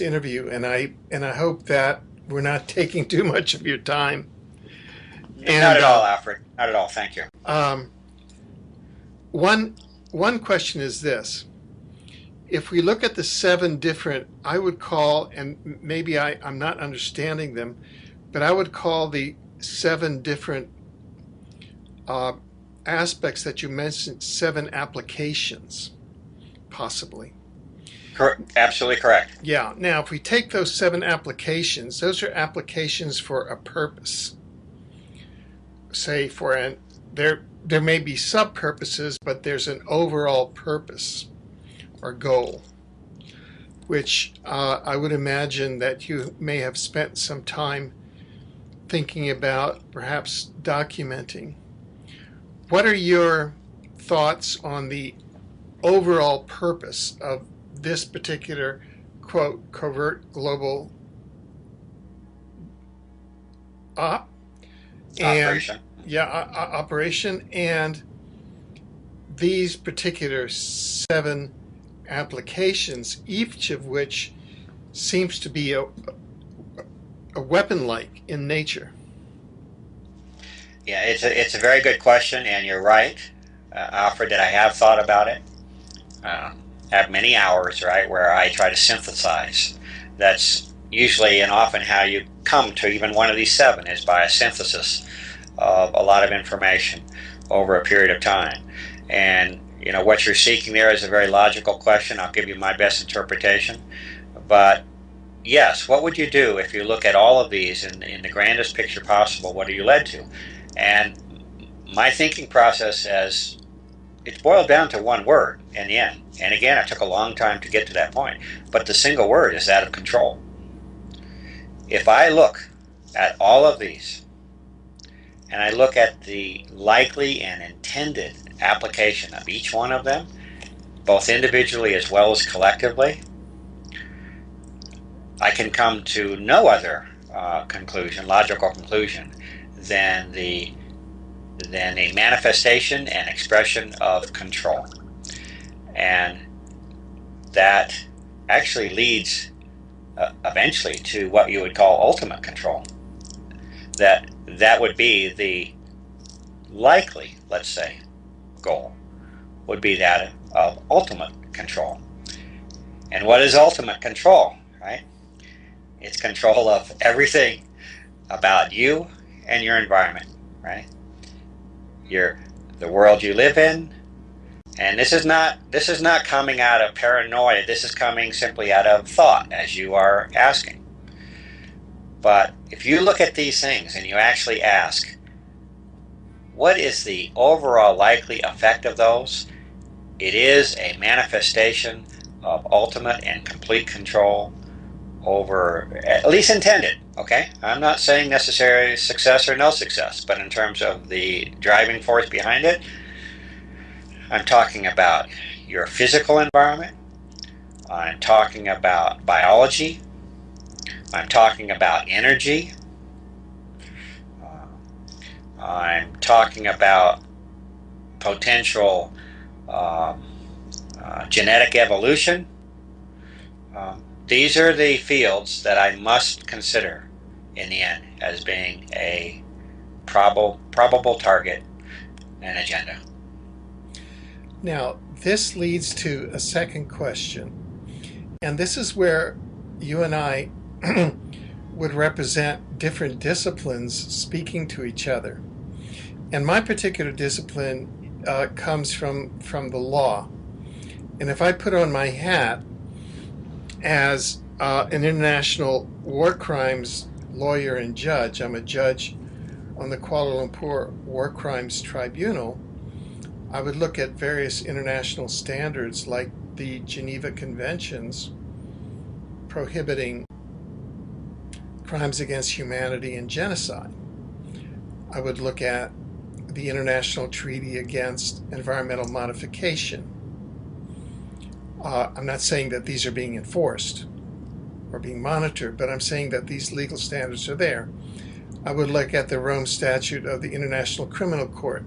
interview, and I hope that we're not taking too much of your time. And, not at all, Alfred. Not at all. Thank you. One question is this: if we look at the 7 different, I would call, and maybe I'm not understanding them, but I would call the 7 different aspects that you mentioned 7 applications, possibly. Absolutely correct. Yeah. Now, if we take those 7 applications, those are applications for a purpose. Say there may be sub-purposes, but there's an overall purpose or goal, which I would imagine that you may have spent some time thinking about, perhaps documenting. What are your thoughts on the overall purpose of this particular, quote, covert global operation? Operation, and these particular 7 applications, each of which seems to be a weapon-like in nature. Yeah, it's a very good question, and you're right, Alfred, that I have thought about it. Have many hours, right, where I try to synthesize. That's usually and often how you come to even one of these 7, is by a synthesis of a lot of information over a period of time. And what you're seeking there is a very logical question. I'll give you my best interpretation. But yes, what would you do if you look at all of these in the grandest picture possible? What are you led to? And my thinking process it's boiled down to one word in the end. And again, it took a long time to get to that point. But the single word is that of control. If I look at all of these, and I look at the likely and intended application of each one of them, both individually as well as collectively, I can come to no other logical conclusion than a manifestation and expression of control. And that actually leads eventually to what you would call ultimate control. That would be the likely, let's say, goal, would be that of ultimate control. And what is ultimate control, right? It's control of everything about you and your environment, right? The world you live in. And this is not coming out of paranoia. This is coming simply out of thought, as you are asking. But if you look at these things and you actually ask, what is the overall likely effect of those? It is a manifestation of ultimate and complete control over, at least intended, okay? I'm not saying necessarily success or no success, but in terms of the driving force behind it, I'm talking about your physical environment, I'm talking about biology, I'm talking about energy, I'm talking about potential genetic evolution. These are the fields that I must consider in the end as being a probable target and agenda. Now, this leads to a second question, and this is where you and I would represent different disciplines speaking to each other. And my particular discipline comes from the law. And if I put on my hat as an international war crimes lawyer and judge, I'm a judge on the Kuala Lumpur War Crimes Tribunal, I would look at various international standards like the Geneva Conventions prohibiting crimes against humanity and genocide. I would look at the International Treaty Against Environmental Modification. I'm not saying that these are being enforced or being monitored, but I'm saying that these legal standards are there. I would look at the Rome Statute of the International Criminal Court,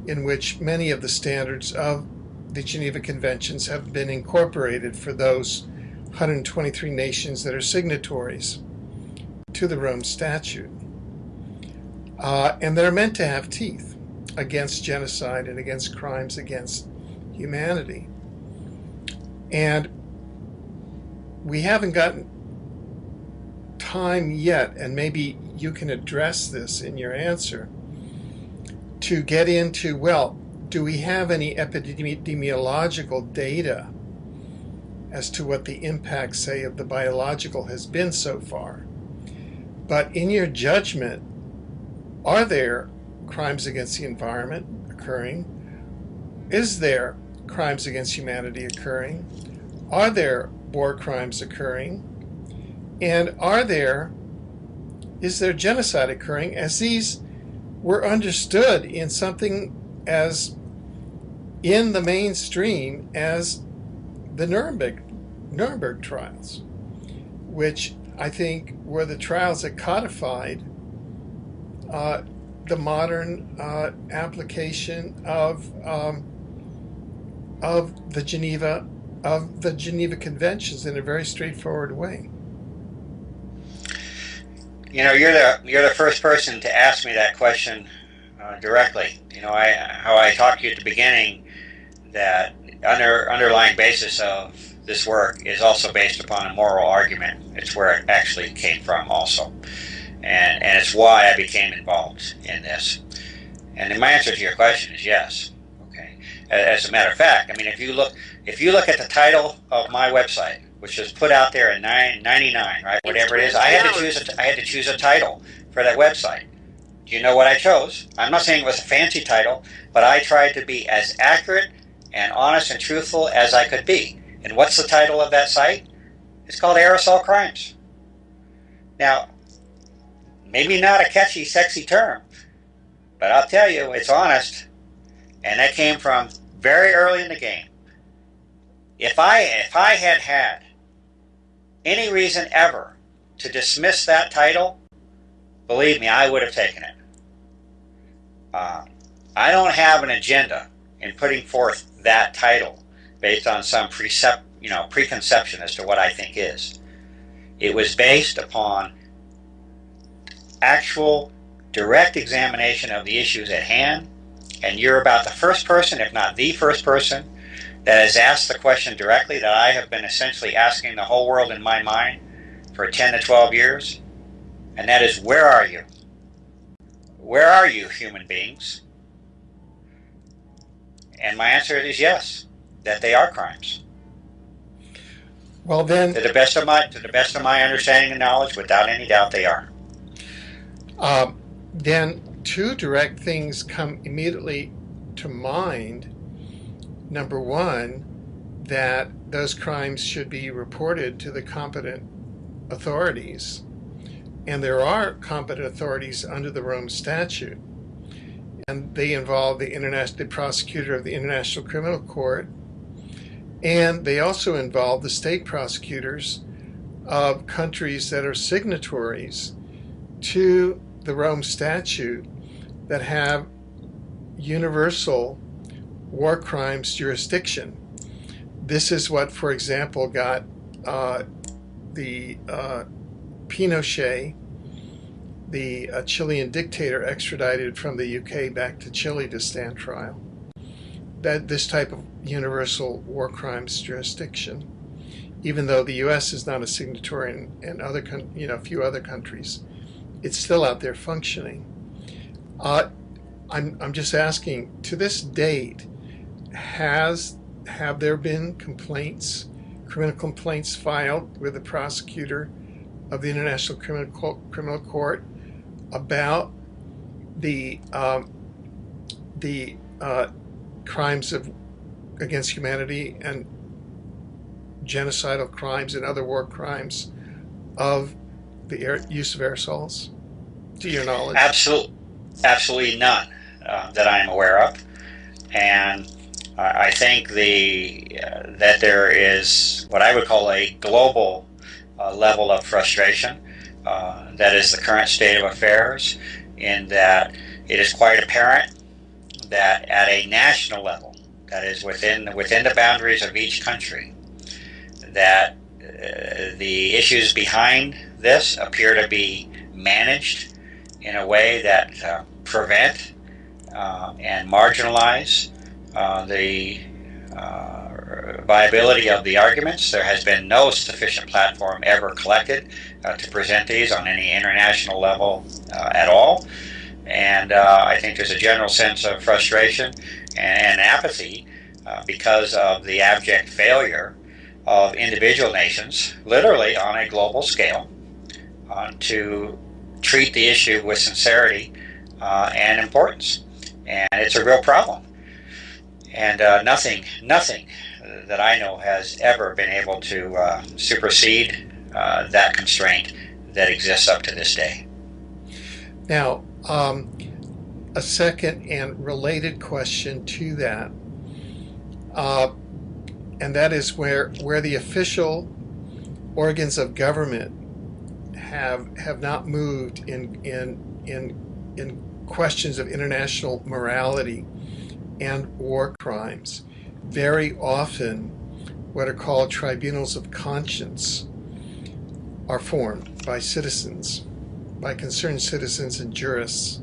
in which many of the standards of the Geneva Conventions have been incorporated for those 123 nations that are signatories to the Rome Statute. And they're meant to have teeth against genocide and against crimes against humanity. And we haven't gotten time yet, and maybe you can address this in your answer, to get into, well, do we have any epidemiological data as to what the impact, say, of the biological has been so far? But in your judgment, are there crimes against the environment occurring? Is there crimes against humanity occurring? Are there war crimes occurring? And is there genocide occurring, as these were understood in something as in the mainstream as the Nuremberg trials, which I think were the trials that codified the modern application of the Geneva Conventions in a very straightforward way. You know, you're the first person to ask me that question directly. You know, how I talked to you at the beginning, that underlying basis of this work is also based upon a moral argument. It's where it actually came from also. And it's why I became involved in this. And my answer to your question is yes. Okay. As a matter of fact, I mean, if you look at the title of my website, which was put out there in 1999, right? Whatever it is, I had to choose a title for that website. Do you know what I chose? I'm not saying it was a fancy title, but I tried to be as accurate and honest and truthful as I could be. And what's the title of that site? It's called Aerosol Crimes. Now, maybe not a catchy, sexy term, but I'll tell you, it's honest. And that came from very early in the game. If I had any reason ever to dismiss that title, believe me, I would have taken it. I don't have an agenda in putting forth that title, based on some preconception as to what I think is. It was based upon actual direct examination of the issues at hand, and you're about the first person, if not the first person, that has asked the question directly that I have been essentially asking the whole world in my mind for 10 to 12 years, and that is, where are you? Where are you, human beings? And my answer is yes, that they are crimes. Well then, To the best of my understanding and knowledge, without any doubt, they are. then two direct things come immediately to mind. Number one, that those crimes should be reported to the competent authorities. And there are competent authorities under the Rome Statute. And they involve the prosecutor of the International Criminal Court. And they also involve the state prosecutors of countries that are signatories to the Rome Statute that have universal war crimes jurisdiction. This is what, for example, got the Pinochet, the Chilean dictator, extradited from the UK back to Chile to stand trial. That this type of universal war crimes jurisdiction, even though the U.S. is not a signatory and other, a few other countries, it's still out there functioning. I'm just asking, to this date, have there been criminal complaints filed with the prosecutor of the International Criminal Court about the crimes against humanity and genocidal crimes and other war crimes of the use of aerosols, to your knowledge? Absolutely none that I am aware of, and I think that there is what I would call a global level of frustration. That is the current state of affairs, in that it is quite apparent that at a national level, that is within the boundaries of each country, that the issues behind this appear to be managed in a way that prevent and marginalize the viability of the arguments. There has been no sufficient platform ever collected to present these on any international level at all. And I think there's a general sense of frustration and apathy because of the abject failure of individual nations, literally on a global scale, to treat the issue with sincerity and importance. And it's a real problem. And nothing that I know has ever been able to supersede that constraint that exists up to this day. Now, a second and related question to that, and that is where the official organs of government have not moved in questions of international morality and war crimes. Very often, what are called tribunals of conscience are formed by citizens, by concerned citizens and jurists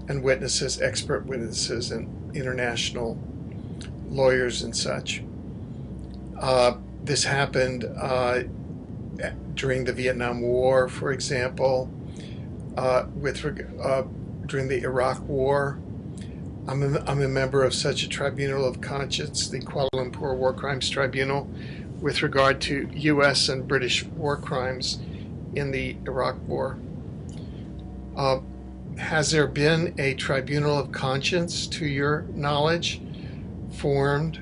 and witnesses, expert witnesses, and international lawyers and such. This happened during the Vietnam War, for example, during the Iraq War. I'm a member of such a tribunal of conscience, the Kuala Lumpur War Crimes Tribunal, with regard to U.S. and British war crimes in the Iraq War. Has there been a tribunal of conscience, to your knowledge, formed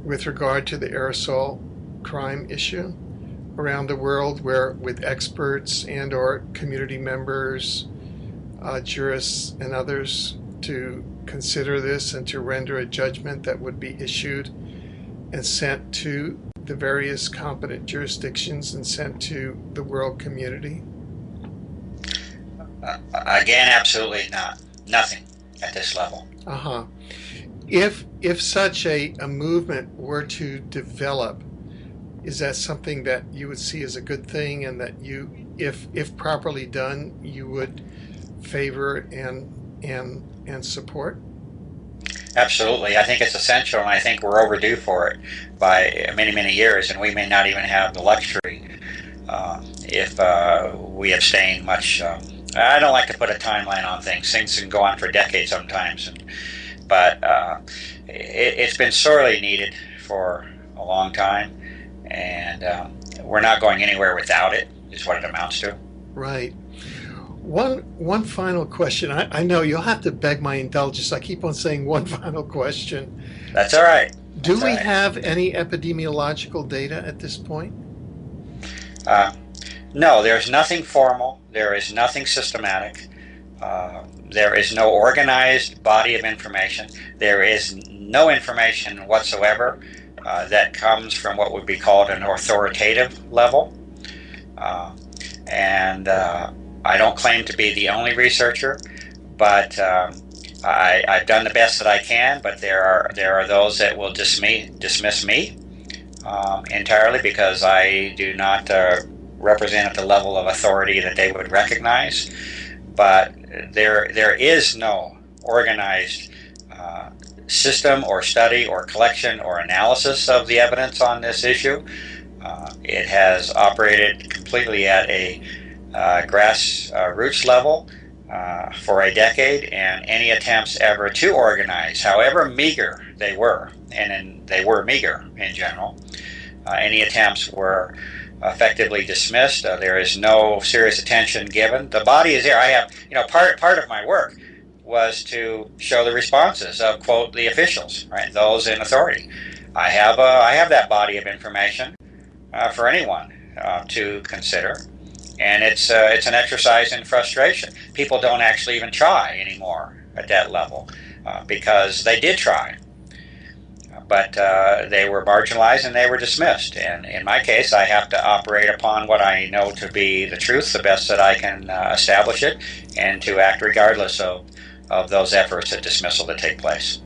with regard to the aerosol crime issue around the world, where with experts and or community members, jurists and others, to consider this and to render a judgment that would be issued and sent to the various competent jurisdictions and sent to the world community? Again, absolutely not. Nothing at this level. If such a movement were to develop, is that something that you would see as a good thing, and that you, if properly done, you would favor and support? Absolutely. I think it's essential, and I think we're overdue for it by many, many years, and we may not even have the luxury if we abstain much. I don't like to put a timeline on things. Things can go on for decades sometimes, but it's been sorely needed for a long time, and we're not going anywhere without it, is what it amounts to. Right. One final question. I know you'll have to beg my indulgence. I keep on saying one final question. That's all right. Do we have any epidemiological data at this point? No, there's nothing formal. There is nothing systematic. There is no organized body of information. There is no information whatsoever that comes from what would be called an authoritative level. I don't claim to be the only researcher, but I've done the best that I can. But there are those that will dismiss me entirely because I do not represent at the level of authority that they would recognize. But there is no organized system or study or collection or analysis of the evidence on this issue. It has operated completely at a grassroots level for a decade, and any attempts ever to organize, however meager they were, and they were meager in general, any attempts were effectively dismissed. There is no serious attention given. The body is there. I have, part of my work was to show the responses of, quote, the officials, right, those in authority. I have that body of information for anyone to consider. And it's an exercise in frustration. People don't actually even try anymore at that level because they did try, but they were marginalized and they were dismissed. And in my case, I have to operate upon what I know to be the truth, the best that I can establish it, and to act regardless of those efforts at dismissal that take place.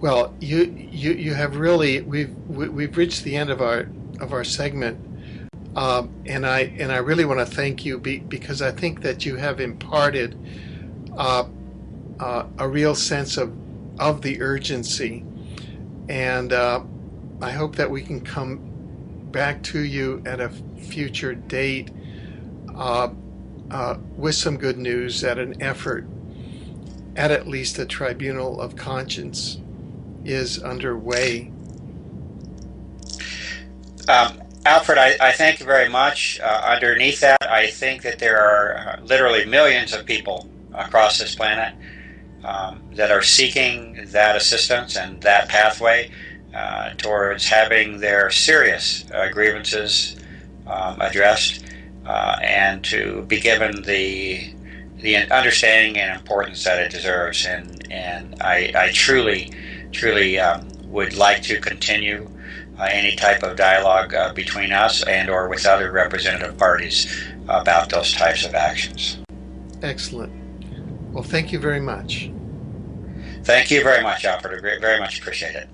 Well, you have really, we've reached the end of our segment. And I really want to thank you because I think that you have imparted a real sense of the urgency, and I hope that we can come back to you at a future date with some good news that an effort at least a tribunal of conscience is underway. Alfred, I thank you very much. Underneath that, I think that there are literally millions of people across this planet that are seeking that assistance and that pathway towards having their serious grievances addressed and to be given the understanding and importance that it deserves. And I truly would like to continue any type of dialogue between us and or with other representative parties about those types of actions. Excellent. Well, thank you very much. Thank you very much, Alfred. I very much appreciate it.